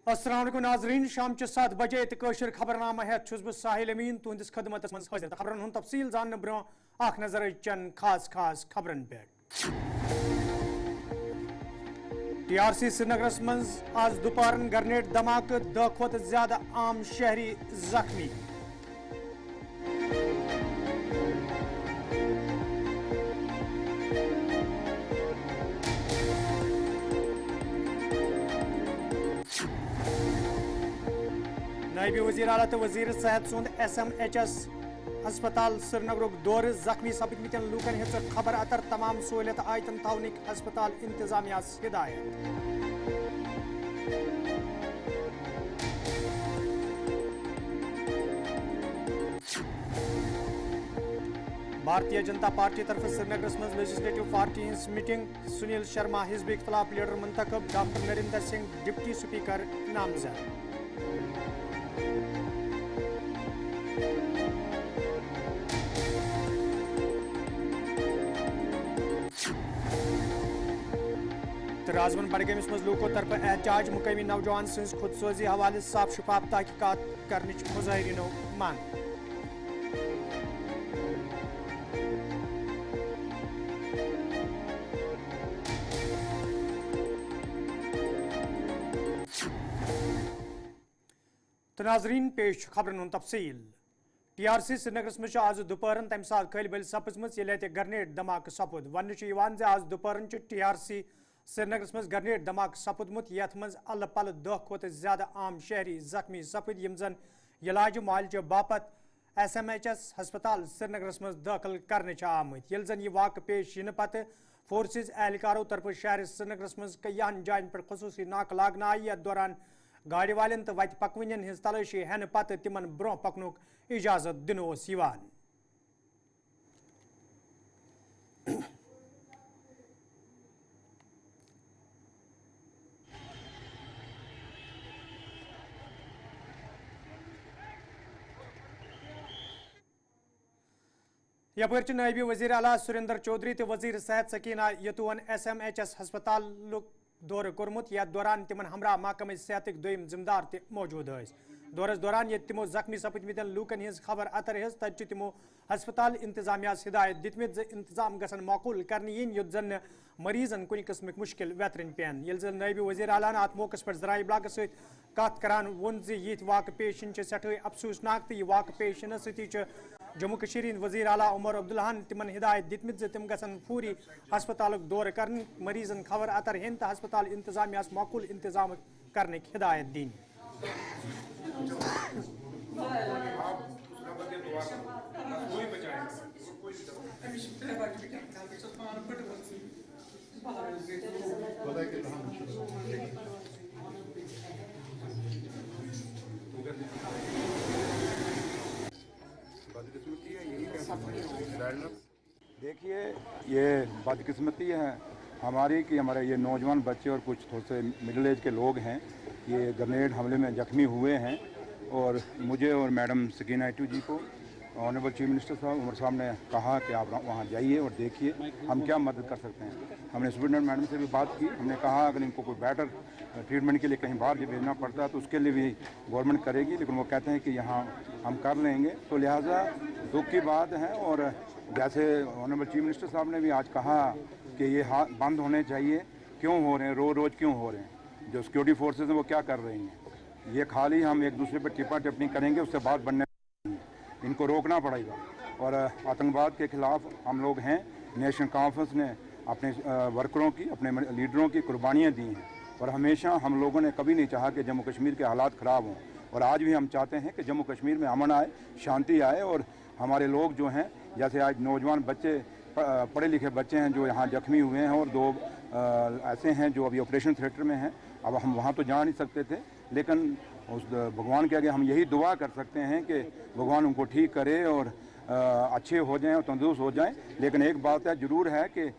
अस्सलाम वालेकुम नाज़रीन, शाम के 7 बजे कशर खबरनामा है बह साहिल अमीन तुंदिस खदमत मज हाजिर खबरन हुंद तफसील जानने ब्रो आख नजर चंद खास खबरन पे। TRC श्रीनगरस मज आज दोपहरन ग्रेनेड धमाके 10 खोत ज्यादा आम शहरी जख्मी। नायब वज़ीर आला तो वज़ीर सेहत सुंद SMHS हस्पताल श्रीनगर दौर जख्मी सपदमत लूकन हिस्स खबर अतर तमाम सहूलियत आयतन थवनिक हस्पताल इंतजामिया हिदायत। भारतीय जनता पार्टी तरफ श्रीनगर मज लेजिस्लेटिव पार्टी हिंस मीटिंग सुनील शर्मा हिजब इख्तलाफ लीडर मुंतखब doctor Narinder Singh deputy speaker नामजद। राजवन बडगमिस मज लूको तरफ एहतजाज मुकामी नौजवान सज खुदसोजी हवाले साफ शफाफ तहकीकात करने मुजाहिरीनो मांग। तो नाजरीन पेश खबरन तफसील। TRC श्रीनगर मज आज दोपहरन तम सात खल बल सपजम ग्रेनेड धमाके सपुद वन आज दोपहरन TRC श्रीनगर मज ग्रेनेड धमाके सपुदमुत यथ मज अल पल 10 खोत ज्यादा आम शहरी जख्मी सपुद यम जन इलाज मुआलजे बापत SMHS हस्पताल श्रीनगर मज दाखिल करने आमत यल जन यह वाक़ पेश इन पत फोर्सेज एहलकारों तरफ शहर श्रीनगर मज कईयान जायन पर खसूसी नाक लागना आई यथ दौरान गाड़ी वालन तो वत पकवन हिज तलाशी हेन पत तिमन ब्रोह पकनुक इजाजत दिन यवान। यपर नायब वज़ीर आला सुरेंद्र चौधरी तो वज़ीर सेहत सकीना यतुवन SMHS हस्पताल दौर कोर्मुत यथ दौरान तिमन हमरा महकमे सेहत दोयम जिम्मेदार ते मौजूद दौरस दौरान ये तिमो जख्मी सपदमत लूकन हिज खबर अतर हिज तत तिमो हस्पताल इंतजामिया हिदायत दितमित इंतजाम गसन माकूल करने इन युत जन मरीजन कुन किस्मिक मुश्किल वेतरन पेन यल जन नायब वज़ीर आला अत मौके पर ज़राए इब्लाग सत कत करान वोन यिथ वाक़ पेश सठे अफसोसनाक तो यह वाक़ पेश सती जम्मू कश्मीर वज़ीर आला उमर अब्दुल्लाहन तिमन हिदायत दितमित तिम गसन पूरी हस्पताल दौर कर मरीजन खबर अतर हेन तो हस्पताल इंतजामिया माकूल इंतजाम करने की हिदायत दी। देखिए ये बदकिस्मती है हमारी कि हमारे ये नौजवान बच्चे और कुछ थोड़े से मिडिल एज के लोग हैं ये ग्रेनेड हमले में जख्मी हुए हैं और मुझे और मैडम सकीना इटू जी को ऑनरेबल चीफ मिनिस्टर साहब उमर साहब ने कहा कि आप वहाँ जाइए और देखिए हम क्या मदद कर सकते हैं। हमने सुप्रिटेंडेंट मैडम से भी बात की, हमने कहा अगर इनको कोई बेटर ट्रीटमेंट के लिए कहीं बाहर भेजना पड़ता है तो उसके लिए भी गवर्नमेंट करेगी, लेकिन वो कहते हैं कि यहाँ हम कर लेंगे। तो लिहाजा दुख की बात है और जैसे ऑनरेबल चीफ मिनिस्टर साहब ने भी आज कहा कि ये बंद होने चाहिए, क्यों हो रहे हैं, रोज़ क्यों हो रहे हैं, जो सिक्योरिटी फोर्सेज हैं वो क्या कर रही हैं, ये खाली हम एक दूसरे पर टिप्पा टिप्पणी करेंगे उससे बात बनने, इनको रोकना पड़ेगा। और आतंकवाद के ख़िलाफ़ हम लोग हैं, नेशनल कॉन्फ्रेंस ने अपने वर्करों की अपने लीडरों की कुर्बानियाँ दी हैं और हमेशा हम लोगों ने कभी नहीं चाहा कि जम्मू कश्मीर के हालात ख़राब हों और आज भी हम चाहते हैं कि जम्मू कश्मीर में अमन आए, शांति आए और हमारे लोग जो हैं जैसे आज नौजवान बच्चे पढ़े लिखे बच्चे हैं जो यहाँ जख्मी हुए हैं और 2 ऐसे हैं जो अभी ऑपरेशन थिएटर में हैं। अब हम वहाँ तो जा नहीं सकते थे, लेकिन उस भगवान के आगे हम यही दुआ कर सकते हैं कि भगवान उनको ठीक करे और अच्छे हो जाएं और तंदुरुस्त हो जाएं। लेकिन एक बात है ज़रूर है कि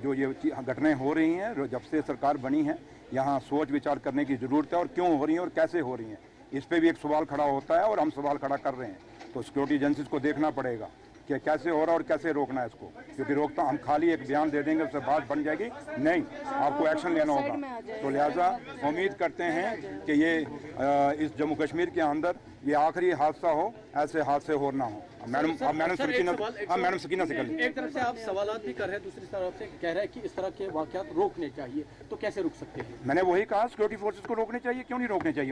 जो ये घटनाएं हो रही हैं जब से सरकार बनी है यहाँ सोच विचार करने की ज़रूरत है और क्यों हो रही हैं और कैसे हो रही हैं, इस पर भी एक सवाल खड़ा होता है और हम सवाल खड़ा कर रहे हैं। तो सिक्योरिटी एजेंसीज को देखना पड़ेगा कि कैसे हो रहा है और कैसे रोकना है इसको, क्योंकि रोकता हम खाली एक बयान दे देंगे उससे बात बन जाएगी नहीं, आपको एक्शन लेना होगा। तो लिहाजा उम्मीद करते हैं कि ये इस जम्मू कश्मीर के अंदर ये आखिरी हादसा हो, ऐसे हादसे हो ना हो। मैडम सकीना से कर लीजिए। एक तरफ से आप सवालात भी कर रहे हैं, दूसरी तरफ से कह रहे हैं कि इस तरह के वाकयात रोकने चाहिए, तो कैसे रोक सकते हैं? मैंने वही कहा, सिक्योरिटी फोर्सेस को रोकने चाहिए। क्यों नहीं रोकने चाहिए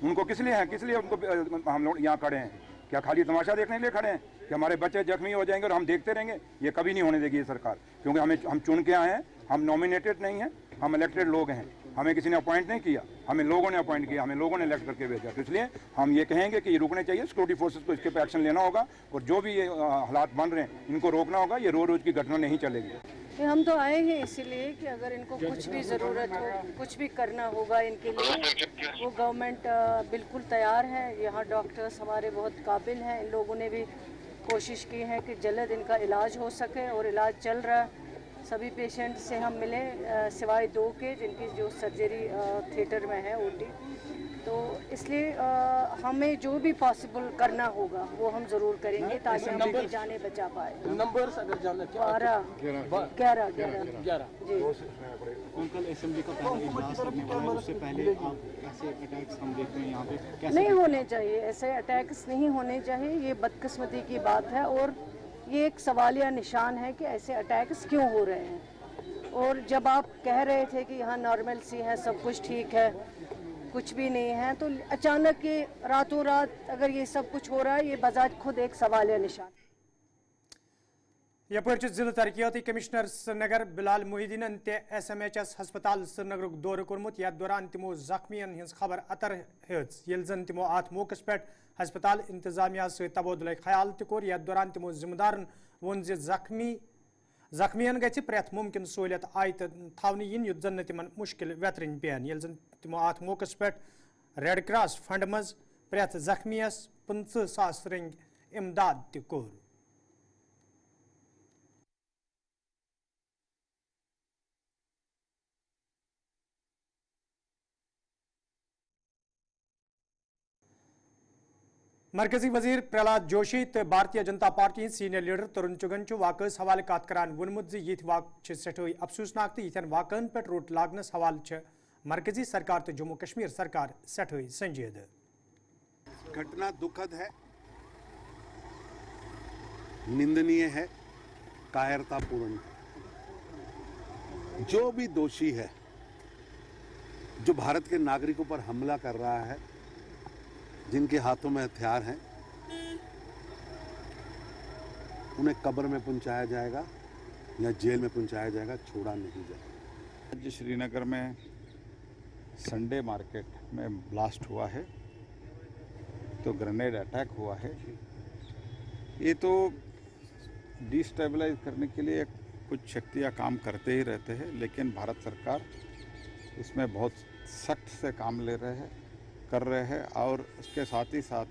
उनको किस लिए है, किस लिए उनको हम लोग यहाँ खड़े हैं? क्या खाली तमाशा देखने के लिए खड़े हैं कि हमारे बच्चे जख्मी हो जाएंगे और हम देखते रहेंगे? ये कभी नहीं होने देगी ये सरकार, क्योंकि हम चुन के आए हैं, हम नॉमिनेटेड नहीं हैं, हम इलेक्टेड लोग हैं। हमें किसी ने अपॉइंट नहीं किया, हमें लोगों ने अपॉइंट किया, हमें लोगों ने इलेक्ट करके भेजा। तो इसलिए हम ये कहेंगे कि ये रुकने चाहिए, सिक्योरिटी फोर्सेस को इसके पे एक्शन लेना होगा और जो भी ये हालात बन रहे हैं इनको रोकना होगा। ये रोज की घटना नहीं चलेगी। हम तो आए हैं इसीलिए कि अगर इनको कुछ भी ज़रूरत हो, कुछ भी करना होगा इनके लिए, वो गवर्नमेंट बिल्कुल तैयार है। यहाँ डॉक्टर्स हमारे बहुत काबिल हैं, इन लोगों ने भी कोशिश की है कि जल्द इनका इलाज हो सके और इलाज चल रहा है। सभी पेशेंट से हम मिले सिवाय 2 के जिनकी जो सर्जरी थिएटर में है, ओटी। तो इसलिए हमें जो भी पॉसिबल करना होगा वो हम ज़रूर करेंगे ताकि हम अपनी जानें बचा पाए। नंबर्स अगर जानना 11 जी। कल असेंबली का पहला इजलास लगने वाला है, उससे पहले आप ऐसे अटैक्स हम देखते हैं यहाँ पे कैसे? नहीं होने चाहिए, ऐसे अटैक्स नहीं होने चाहिए। ये बदकिस्मती की बात है और ये एक सवालिया निशान है कि ऐसे अटैक्स क्यों हो रहे हैं। और जब आप कह रहे थे कि यहाँ नॉर्मल सी है, सब कुछ ठीक है, कुछ भी नहीं है, तो अचानक ये रातों रात अगर ये सब कुछ हो रहा है, ये बजाज खुद एक सवालिया निशान। यपरच जिला तरक्याती कमिश्नर श्रीनगर बिलाल मुहिदीन ते SMHS हस्पताल श्रीनगर दौर कोर्मुत। यात दौरान तिमो जख्मियन हिंस खबर अतर हेच येल जन तिमो आत मौकस पे हस्पताल इंतजामिया से तबादुल ख्याल तोर। यात दौरान तिमो जिम्मेदारन वोन जख्मियन गि प्रेथ मुमकिन सहूलियत आय थावनी इन युत जन तिमन मुश्किल वेतरन पेन। येल जन तिमो आत मौकस पे रेड क्रॉस फंड मज प्रेथ जख्मियस 50,000 रंग इमदाद तोर। मरकजी वजीर प्रहलाद जोशी तो Bharatiya Janata party senior leader तरुण चुगन वाकस हवाले कत करान वोनमुत ये वाक सठे अफसोसनाक तो यन वाकन पे रोट लागनस हवाले मरकजी सरकार तो जम्मू कश्मीर सरकार सठे संजीद। घटना दुखद है, निंदनीय है, कायरतापूर्ण। जो भी दोषी है, जो भारत के नागरिकों पर हमला कर रहा है, जिनके हाथों में हथियार हैं, उन्हें कब्र में पहुंचाया जाएगा या जेल में पहुंचाया जाएगा, छोड़ा नहीं जाएगा। आज श्रीनगर में संडे मार्केट में ब्लास्ट हुआ है, तो ग्रेनेड अटैक हुआ है। ये तो डिस्टेबलाइज करने के लिए कुछ शक्तियाँ काम करते ही रहते हैं, लेकिन भारत सरकार इसमें बहुत सख्त से काम कर रहे हैं और उसके साथ ही साथ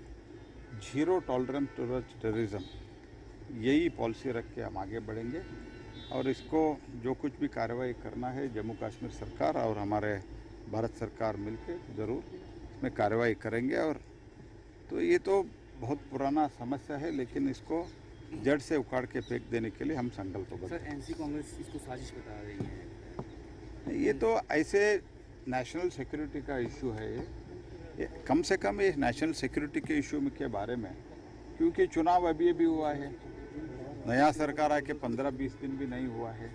जीरो टॉलरेंस टुवर्ड्स टेररिज्म, यही पॉलिसी रख के हम आगे बढ़ेंगे। और इसको जो कुछ भी कार्रवाई करना है, जम्मू कश्मीर सरकार और हमारे भारत सरकार मिलके ज़रूर इसमें कार्रवाई करेंगे। और तो ये तो बहुत पुराना समस्या है, लेकिन इसको जड़ से उखाड़ के फेंक देने के लिए हम संकल्पबद्ध हैं। सर, एनसी कांग्रेस इसको साजिश बता रही है। ये तो ऐसे नेशनल सिक्योरिटी का इशू है। ये कम से कम ये नेशनल सिक्योरिटी के इशू के बारे में, क्योंकि चुनाव अभी भी हुआ है, नया सरकार आके 15-20 दिन भी नहीं हुआ है,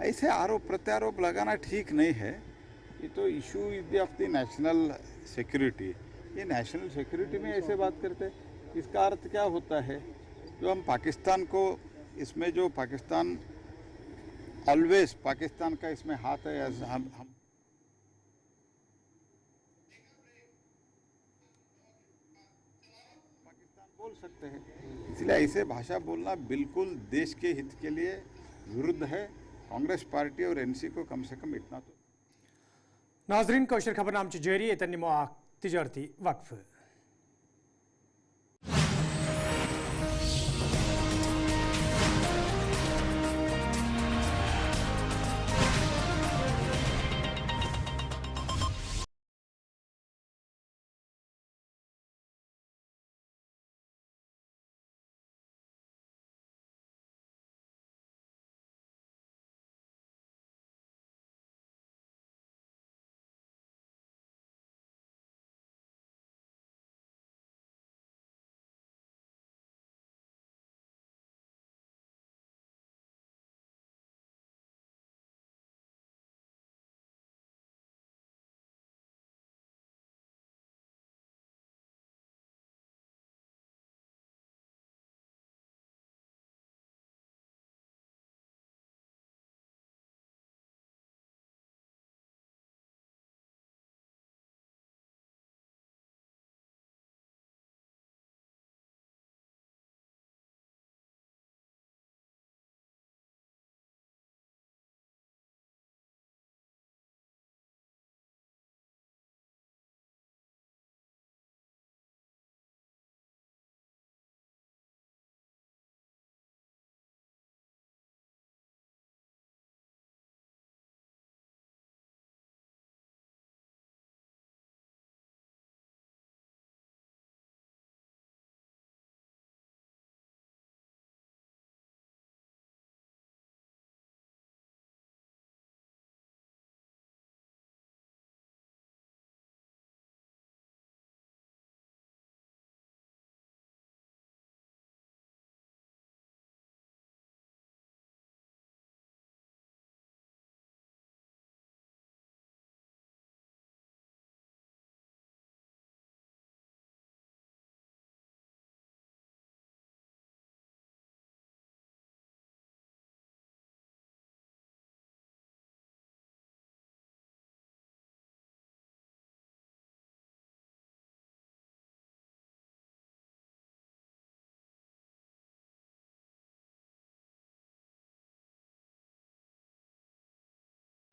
ऐसे आरोप प्रत्यारोप लगाना ठीक नहीं है। ये तो issue is of the national security. ये नेशनल सिक्योरिटी में ऐसे बात करते हैं, इसका अर्थ क्या होता है? जो हम पाकिस्तान को इसमें, जो पाकिस्तान ऑलवेज पाकिस्तान का इसमें हाथ है, हम बोल सकते हैं। इसलिए ऐसे भाषा बोलना बिल्कुल देश के हित के लिए विरुद्ध है। कांग्रेस पार्टी और एनसी को कम से कम इतना तो। नाजरीन कौशर खबरनाम जारी तिजारती वक्फ।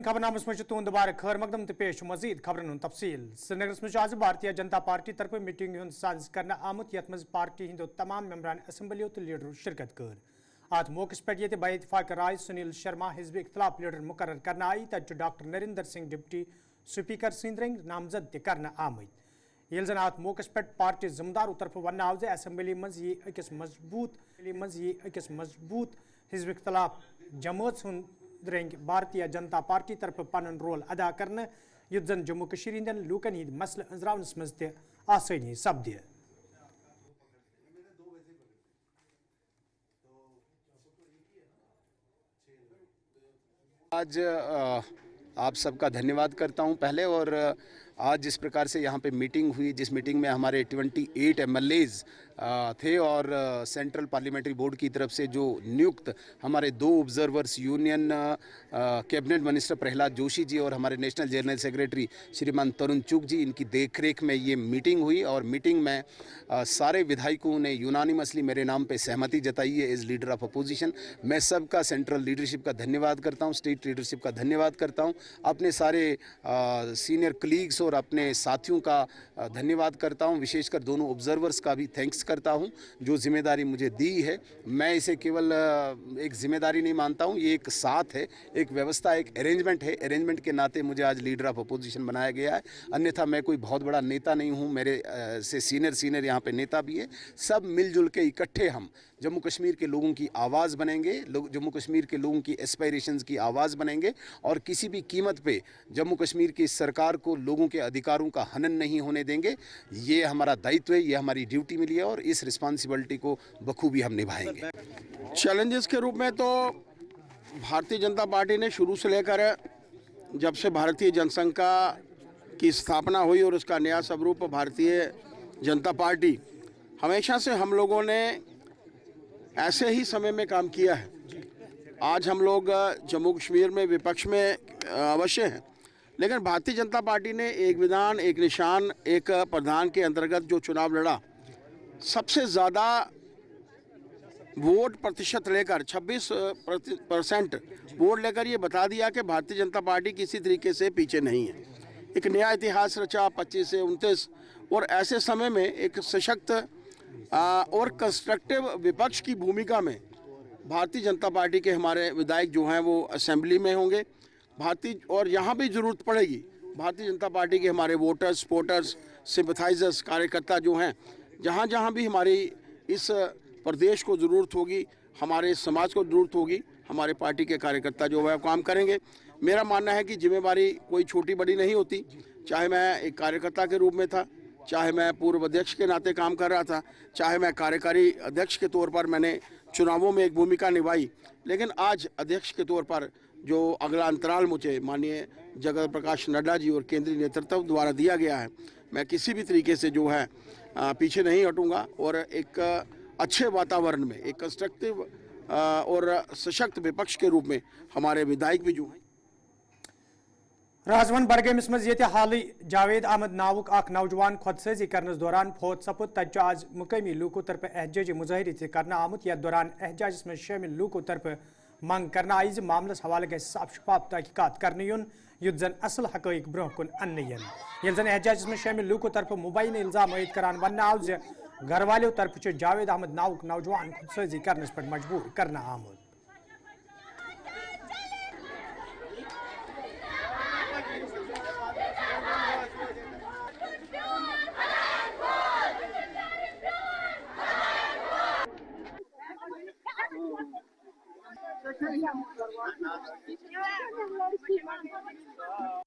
खबरनामस मज तुंद दोबारा खैर मकदम तो पेश मजीद खबरन हूं तफसील श्रीनगर मज आज भारतीय जनता पार्टी तरफ मीटिंग हूं साज करना आमुत यथ मज पार्टी हिंदो तमाम मेंबरान असम्बलियों तो लीडर शिरकत कर आज मौके पे ये बइतफाक राय सुनील शर्मा हिजब इख्तलाफ लीडर मुकर्रर करना आई तक doctor Narinder Singh deputy speaker Singh नामजद त करना आमद ये जन अत मौके पे पार्टी जिम्मेदारों तरफ वन आव जे असम्बली मज ये अकिस मजबूत हिजब इख्तलाफ जमात हुंद रंग भारतीय जनता पार्टी तरफ पन रोल अदा करने युद्ध जन जम्मू कश्मीर हिंदन लूकन हिंद मसल अंजरावनस मज त आसानी सपदि आज आप सबका धन्यवाद करता हूं पहले। और आज जिस प्रकार से यहाँ पे मीटिंग हुई, जिस मीटिंग में हमारे 28 MLAs थे और सेंट्रल पार्लियामेंट्री बोर्ड की तरफ से जो नियुक्त हमारे 2 observers union cabinet minister Prahlad Joshi ji और हमारे नेशनल जनरल सेक्रेटरी श्रीमान तरुण चुग जी, इनकी देखरेख में ये मीटिंग हुई। और मीटिंग में सारे विधायकों ने यूनानिमसली मेरे नाम पे सहमति जताई है एज लीडर ऑफ अपोजिशन। मैं सबका सेंट्रल लीडरशिप का धन्यवाद करता हूँ, स्टेट लीडरशिप का धन्यवाद करता हूँ, अपने सारे सीनियर कलीग्स और अपने साथियों का धन्यवाद करता हूँ, विशेषकर दोनों ऑब्जर्वर्स का भी थैंक्स करता हूँ जो जिम्मेदारी मुझे दी है। मैं इसे केवल एक जिम्मेदारी नहीं मानता हूँ, ये एक साथ है, एक व्यवस्था, एक अरेंजमेंट है। अरेंजमेंट के नाते मुझे आज लीडर ऑफ अपोजिशन बनाया गया है, अन्यथा मैं कोई बहुत बड़ा नेता नहीं हूँ, मेरे से सीनियर यहाँ पे नेता भी है। सब मिलजुल के इकट्ठे हम जम्मू कश्मीर के लोगों की आवाज़ बनेंगे, जम्मू कश्मीर के लोगों की एस्पायरेशंस की आवाज़ बनेंगे और किसी भी कीमत पे जम्मू कश्मीर की सरकार को लोगों के अधिकारों का हनन नहीं होने देंगे। ये हमारा दायित्व है, ये हमारी ड्यूटी मिली है और इस रिस्पॉन्सिबिलिटी को बखूबी हम निभाएंगे। चैलेंजेस के रूप में तो भारतीय जनता पार्टी ने शुरू से लेकर जब से भारतीय जनसंघ की स्थापना हुई और उसका नया स्वरूप भारतीय जनता पार्टी, हमेशा से हम लोगों ने ऐसे ही समय में काम किया है। आज हम लोग जम्मू कश्मीर में विपक्ष में अवश्य हैं, लेकिन भारतीय जनता पार्टी ने एक विधान, एक निशान, एक प्रधान के अंतर्गत जो चुनाव लड़ा, सबसे ज़्यादा वोट प्रतिशत लेकर 26% वोट लेकर ये बता दिया कि भारतीय जनता पार्टी किसी तरीके से पीछे नहीं है। एक नया इतिहास रचा 25 से 29 और ऐसे समय में एक सशक्त और कंस्ट्रक्टिव विपक्ष की भूमिका में भारतीय जनता पार्टी के हमारे विधायक जो हैं वो असेंबली में होंगे। और यहाँ भी ज़रूरत पड़ेगी भारतीय जनता पार्टी के हमारे वोटर्स, सपोर्टर्स, सिंपथाइजर्स, कार्यकर्ता जो हैं, जहाँ जहाँ भी हमारी इस प्रदेश को ज़रूरत होगी, हमारे समाज को ज़रूरत होगी, हमारे पार्टी के कार्यकर्ता जो है काम करेंगे। मेरा मानना है कि जिम्मेवारी कोई छोटी बड़ी नहीं होती, चाहे मैं एक कार्यकर्ता के रूप में था, चाहे मैं पूर्व अध्यक्ष के नाते काम कर रहा था, चाहे मैं कार्यकारी अध्यक्ष के तौर पर मैंने चुनावों में एक भूमिका निभाई, लेकिन आज अध्यक्ष के तौर पर जो अगला अंतराल मुझे माननीय जगत प्रकाश नड्डा जी और केंद्रीय नेतृत्व द्वारा दिया गया है, मैं किसी भी तरीके से जो है पीछे नहीं हटूंगा और एक अच्छे वातावरण में एक कंस्ट्रक्टिव और सशक्त विपक्ष के रूप में हमारे विधायक भी जो हैं। राजवन बडगमिस मज ये हाल जावेद अहमद नावुक अख नौजवान खुदसजी करने दौरान फौत सपुद तक आज मुकामी लूकों तरफ एहजाजी मुजाहरे करना आमुत यथ दौरान एहजाज में शामिल लूकों तरफ मंग करना आई मामलस हवाले गई साफ शफाफ तहकीकात करने युन युद्ध जन असल हकैक ब्रोह कुन अन्न ये जन एहजाज में शामिल लूकों तरफ मुबैन इल्जाम आयद करान वन आव जे घर वालों तरफ जावेद अहमद नावुक नौजवान खुदसजी करने पर मजबूर करना आमुत।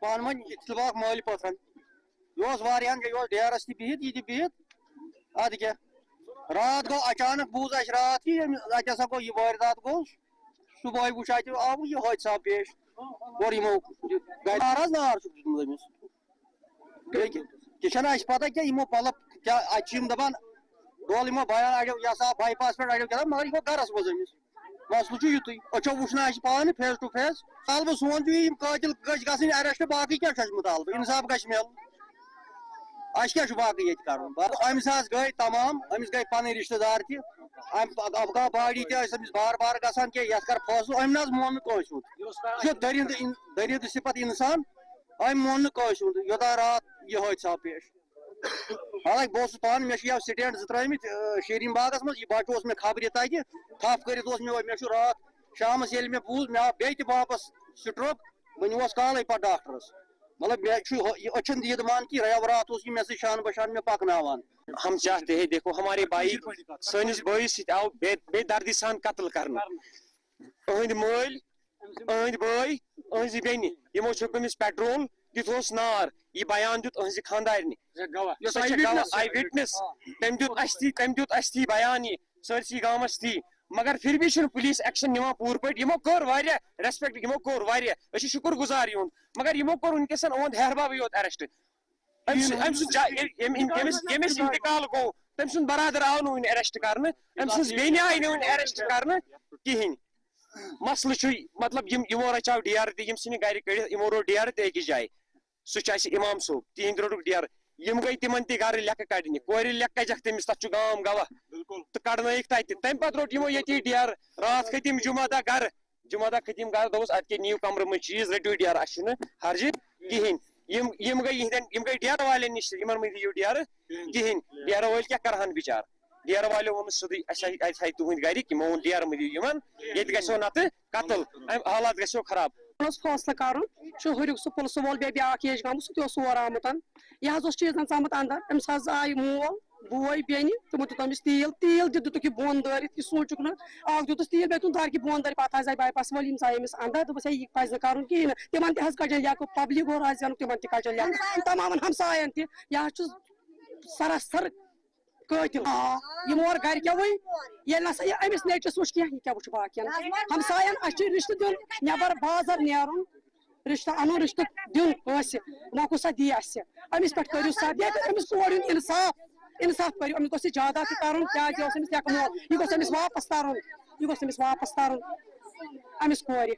पान वन इतलाक माल पथन वारियान डेरस बिहित यह बिहित अद क्या रात गो अचानक बूज अस रात कि असा गो यह वारदात गो सुबह वो आव यह हादसा पेश और यमो नार अस पता क्या यमो पल क्या दपान रोल यमो बयान अड़ो यह बाईपास पे अड़ो क्या मगर यह गरस मज अमिस मसलु युत अच्छो वुचना पान फेस टू फेस तालब सोन कातिल गि अरेस्ट बाकी क्या मुतालब इंसाफ गि मिल अस क्या बाकी कर अमिस गई तमाम अमिस गई पन रिश्तेदार افغان باڈی تمس بار بار گژھان کہ یتھ کر فٲصلہٕ أمۍ نہ حظ مون نہٕ کٲنٛسہِ ہُنٛد یہِ دٔریٖدٕ صفت اِنسان أمۍ مون نہٕ کٲنٛسہِ ہُنٛد یوٚتانۍ رات یہِ حٲدثہ آو پیش حالانکہِ بہٕ اوسُس پانہٕ مےٚ چھِ یَوٕ سٹینٛڈ 2 ترٛٲمٕتۍ شیٖریٖن باغس منٛز یہِ بچہٕ اوس مےٚ خبرِ تتہِ تھپھ کٔرِتھ اوس مےٚ چھُ رات شامس ییٚلہِ مےٚ بوٗز مےٚ آو بیٚیہِ تہِ واپس سٹروک بہٕ نِوہس کالے پتہٕ ڈاکٹرس مطلب مےٚ چھُ یہِ أچھن دیٖدمان کہِ رٮ۪و رات اوس یہِ مےٚ سۭتۍ شان بشان مےٚ پکناوان ہم چاہتے ہیں دیکھو ہمارے بھائی سٲنِس بٲیِس سۭتۍ آو بے دردی سان قتل کرنہٕ أہٕنٛدۍ مٲلۍ أہٕنٛدۍ بٲے أہٕنٛزِ بیٚنہِ یِمو چھوٚک أمِس پیٹرول دِیُت ہوس نار یہِ بیان دیُت أہٕنٛزِ خانٛدارنہِ سۄ چھےٚ گواہ آی وِٹنس تٔمۍ دیُت اَسہِ تھی بیان یہِ سٲرسٕے گامس تھی مگر پھر بھی چھُنہٕ پُلیٖس ایکشن نِوان پوٗرٕ پٲٹھۍ یِمو کوٚر واریاہ ریسپیکٹ یِمو کوٚر واریاہ أسۍ چھِ شُکُر گُزار یِہُنٛد مگر یِمو کوٚر وٕنکیٚسن یِہُنٛد ہیہربابٕے یوت ایرسٹ ییٚمِس انتقال گوٚو تٔمۍ سُنٛد برادر آو نہٕ وُنہِ ایرسٹ کرنہٕ أمۍ سٕنٛز بیٚنہِ آیہِ نہٕ وُنہِ ایرسٹ کرنہٕ کِہینۍ مسلہٕ چھُ مطلب یِمو رچاو ڈیر تہِ یِم ژھٕنہِ گرِ کٔڑِتھ یِمو روٚٹ ڈیر تہِ أکِس جایہِ سُہ چھُ اَسہِ اِمام صٲب تِہنٛدِ روٚٹُکھ ڈیر یِم گٔے تِمن تہِ گرٕ لیکھٕ کڑنہِ کورِ لیکھٕ کجکھ تٔمِس تتھ چھُ گام گواہ تہٕ کڑنٲیِکھ تتہِ تمہِ پتہٕ روٚٹ یِمو ییٚتی ڈیر راتھ کھٔتۍ یِم جمعہ دۄہ گرٕ جمعہ دۄہ کھٔتۍ یِم گرٕ دوٚپُس ادٕ کیٛاہ نِیِو کمرٕ منٛز چیٖز رٔٹِو ڈیر اسہِ چھُنہٕ ہرجہِ کِہینۍ یِم گٔے ڈیرٕ والٮ۪ن نِش یِمن مہٕ دِیِو ڈیرٕ کِہینۍ ڈیرٕ وٲلۍ کیٛاہ کرہن بِچار ڈیرٕ والٮ۪و ووٚنُس سیوٚدُے اَسہِ ہاے تُہنٛدۍ گرِکۍ یِمو ووٚن ڈیرٕ مہٕ دِیِو یِمن ییٚتہِ گژھیو نتہٕ قتل امہِ حالات گژھیو خراب فٲصلہٕ کرُن چھُ ہُریُک سُہ پُلسہٕ وول بیٚیہِ بیاکھ ایج گامُت سُہ تہِ اوس اور آمُت یہِ حظ اوس چیٖزن ژامُت اندر أمِس حظ آیہِ مول بوے بیٚنہِ تِمو دیُت أمِس تیٖل دِتُکھ یہِ بۄن دٲرِتھ یہِ سوٗنٛچُکھ نہٕ اکھ دیُتُس تیٖل بیٚیہِ تُل دارِ بۄن دٲرِتھ پتہٕ حظ آیہِ باے پاس وٲلۍ یِم ژاے أمِس اندر دوٚپُس ہے یہِ پزِ نہٕ کرُن کِہینۍ نہٕ تِمن تہِ حظ کڑن لیکھٕ پبلِک اور آسہِ زینُک تِمن تہِ کڑن لیکھٕ تمامن ہمساین تہِ یہِ حظ چھُ سراسر قٲتِل یِم اور گرِکٮ۪وٕے ییٚلہِ نسا یہِ أمِس نیچوِس وٕچھ کینٛہہ یہِ کیٛاہ وٕچھِ باقین ہمساین اَسہِ چھُ رِشتہٕ دیُن نٮ۪بر بازر نیرُن رِشتہٕ اَنُن رِشتہٕ دیُن کٲنٛسہِ وۄنۍ کُس سا دی اَسہِ أمِس پٮ۪ٹھ کٔرِو سا بیٚیہِ گژھِ أمِس کورِ ہُنٛد اِنصاف کٔرِو أمِس گوٚژھ یہِ جاداد تہِ ترُن کیٛازِ یہِ اوس أمِس لیکھٕ مول یہِ گوٚژھ أمِس واپس ترُن أمِس کورِ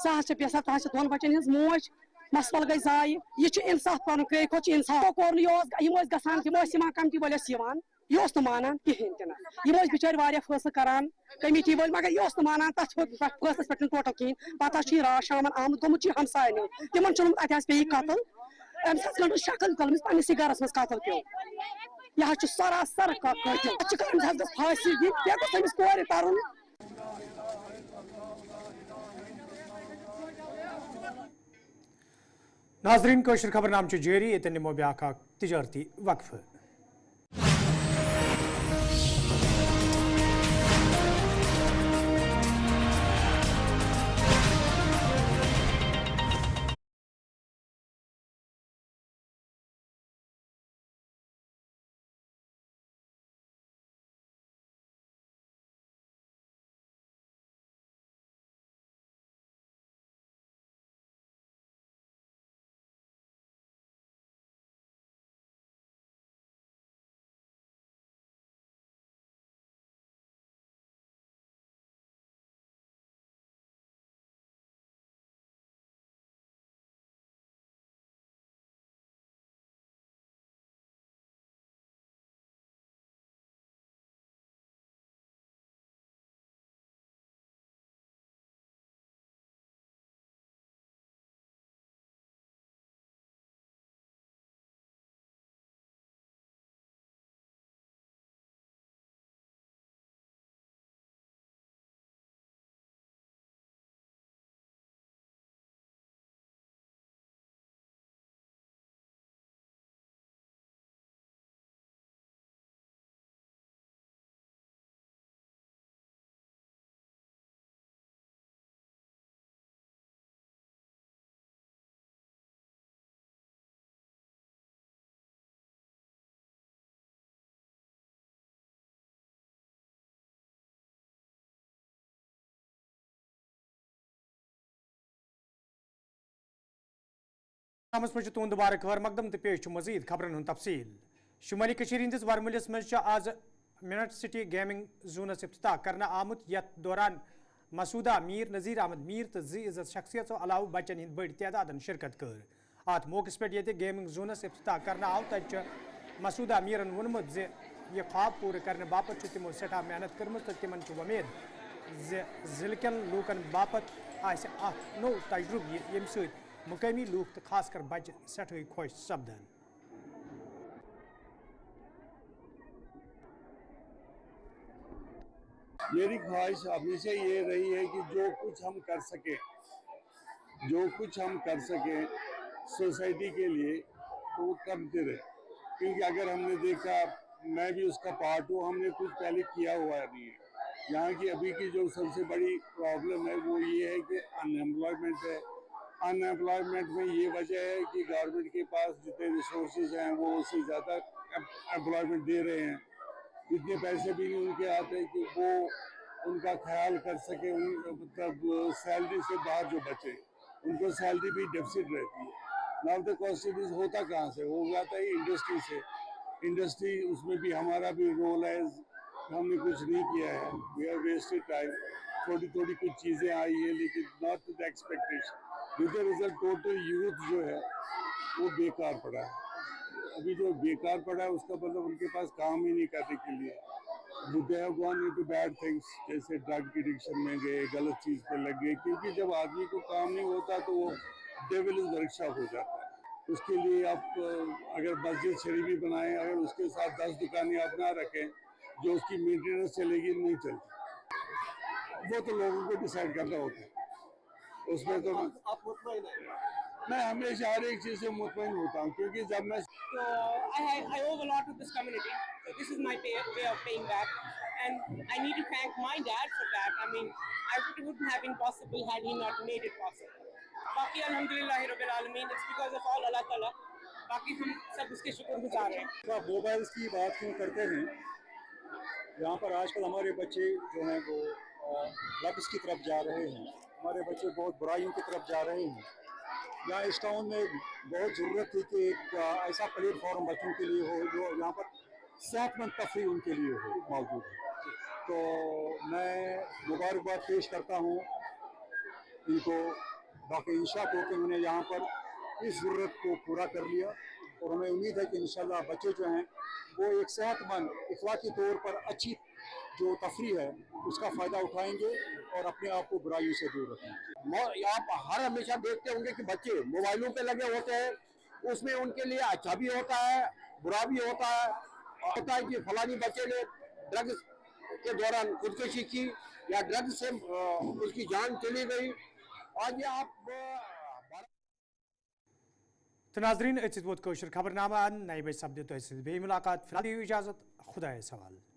سۄ حظ چھِ بیٚیہِ تَتھ حظ چھِ 2 بچن ہٕنٛز موج مسول گٔے زایہِ یہِ چھُ اِنصاف کرُن کھۄتہٕ چھُ اِنصاف کوٚر نہٕ یِم ٲسۍ گژھان تِم ٲسۍ یِوان کمٹی وٲلۍ ٲسۍ یِوان یہِ اوس نہٕ مانان کِہینۍ تہِ نہٕ یِم ٲسۍ بِچٲرۍ واریاہ فٲصلہٕ کران کمیٹی وٲلۍ مگر یہِ اوس نہٕ مانان تتھ فٲصلس پٮ۪ٹھ ٹوٹل کِہینۍ پتہٕ حظ چھُ یہِ راتھ شامن آمُت گوٚمُت چھُ ہمساین ہُنٛد تِمن چھُ اوٚنمُت اتہِ حظ پیٚیہِ قتل أمِس حظ کٔڑمٕژ شکل کٔرمٕژ پننسٕے گرس منٛز قتل پیٚو یہِ حظ چھُ سراسر قٲتِل أمِس حظ گٔژھ پھٲنسی دِنۍ بیٚیہِ گوٚژھ أمِس کورِ ترُن ناظرین کٲشِر خبر نام چھُ جٲری ییٚتٮ۪ن نِمو بیٛاکھ اکھ تجارتی وقفہٕ منٛز تُہُنٛد دُبارٕ خٲر مقدم تہٕ پیش چھُ مزیٖد خبرن ہُنٛد تفصیل شُمٲلی کٔشیٖر ہٕنٛدِس ورمُلِس منٛز چھُ آز مِنٹ سٹی گیمنگ زونس افتتاح کرنہٕ آمُت یتھ دوران مسعوٗدہ میٖر نذیٖر احمد میٖر تہٕ 2 عزت شخصیژو علاوٕ بچن ہٕنٛدۍ بٔڑۍ تعدادن شرکت کٔر اتھ موقعس پٮ۪ٹھ ییٚتہِ گیمنگ زونس افتتاح کرنہٕ آو تتہِ چھُ مسعوٗدہ میٖرن ووٚنمُت زِ یہ خواب پورا کرنے باپت تمو سٹھا محنت کرم تو تمن ومید ضلع کن لوکن باپت آسہ اخ نو تجربہ یم سۭتۍ مقامی لوک تو خاص کر بچہ سٹھے خوش سپدن. میری خواہش ہمیشہ یہ رہی ہے کہ جو کچھ ہم کر سکیں سوسائٹی کے لیے تو وہ کرتے رہے، کیونکہ اگر ہم نے دیکھا، میں بھی اس کا پارٹ ہوں، ہم نے کچھ پہلے کیا ہوا نہیں ہے. یہاں کی ابھی کی جو سب سے بڑی پرابلم ہے وہ یہ ہے کہ ان ایمپلائمنٹ ہے. ان ایمپلائمنٹ میں یہ وجہ ہے کہ گورنمنٹ کے پاس جتنے ریسورسز ہیں وہ اس سے زیادہ ایمپلائمنٹ دے رہے ہیں، اتنے پیسے بھی نہیں ان کے آتے کہ وہ ان کا خیال کر سکے. مطلب سیلری سے باہر جو بچے ان کو سیلری بھی ڈیفیسٹ رہتی ہے. ناؤ دا کوسچن از ہوتا کہاں سے؟ وہ جاتا ہے انڈسٹری سے. انڈسٹری اس میں بھی ہمارا بھی رول ہے، ہم نے کچھ نہیں کیا ہے. We have wasted time. تھوڑی کچھ چیزیں آئی ہیں لیکن not to the expectation. With the result total youth جو ہے وہ بیکار پڑا ہے. ابھی جو بیکار پڑا ہے اس کا مطلب ان کے پاس کام ہی نہیں کرنے کے لیے. they have gone into bad things، جیسے ڈرگ ایڈکشن میں گئے، غلط چیز پہ لگ گئے. کیونکہ جب آدمی کو کام نہیں ہوتا تو وہ ڈیولز ورک شاپ ہو جاتا ہے. اس کے لیے آپ اگر مسجد شریفی بنائیں، اگر اس کے ساتھ 10 دکانیں آپ نہ رکھیں جو اس کی مینٹیننس چلے گی نہیں چلتی. وہ تو لوگوں کو ڈیسائیڈ کرنا ہوتا ہے. اس میں تو میں ہمیشہ ہر ایک چیز سے مطمئن ہوتا ہوں، کیونکہ جب میں So I owe a lot to this community. So this is my way of paying back, and I need to thank my dad for that. I mean, it wouldn't have been possible had he not made it possible. Baki alhamdulillah rabbil alamin, it's because of all Allah Ta'ala. Baki hum sab uske shukr guzar hain. آپ mobiles کی بات کیوں کرتے ہیں؟ یہاں پر آج کل ہمارے بچے جو ہیں وہ ڈرگس کی طرف جا رہے ہیں. ہمارے بچے بہت برائیوں کی طرف جا رہے ہیں. یہاں اس ٹاؤن میں بہت ضرورت تھی کہ ایک ایسا پلیٹ فارم بچوں کے لیے ہو جو یہاں پر صحت مند تفریح ان کے لیے ہو موجود ہے. تو میں مبارکباد پیش کرتا ہوں ان کو، ڈاکٹر انشا کو، کہ انہوں نے یہاں پر اس ضرورت کو پورا کر لیا. اور ہمیں امید ہے کہ انشاءاللہ بچے جو ہیں وہ ایک صحت مند اخلاقی طور پر اچھی جو تفریح ہے اس کا فائدہ اٹھائیں گے اور اپنے آپ کو برائیوں سے دور رکھیں گے. آپ ہر ہمیشہ دیکھتے ہوں گے کہ بچے موبائلوں پہ لگے ہوتے ہیں. اس میں ان کے لیے اچھا بھی ہوتا ہے، برا بھی ہوتا ہے. ہوتا ہے کہ فلانی بچے نے ڈرگس کے دوران خودکشی کی یا ڈرگس سے اس کی جان چلی گئی. آج یہ آپ ناظرین، ووت خبر نامہ نئی بج سپدِ تۄہہِ سۭتۍ. بیٚیہِ مُلاقات، فی الحال دِیِو اِجازت. خۄدایَس حوالہٕ.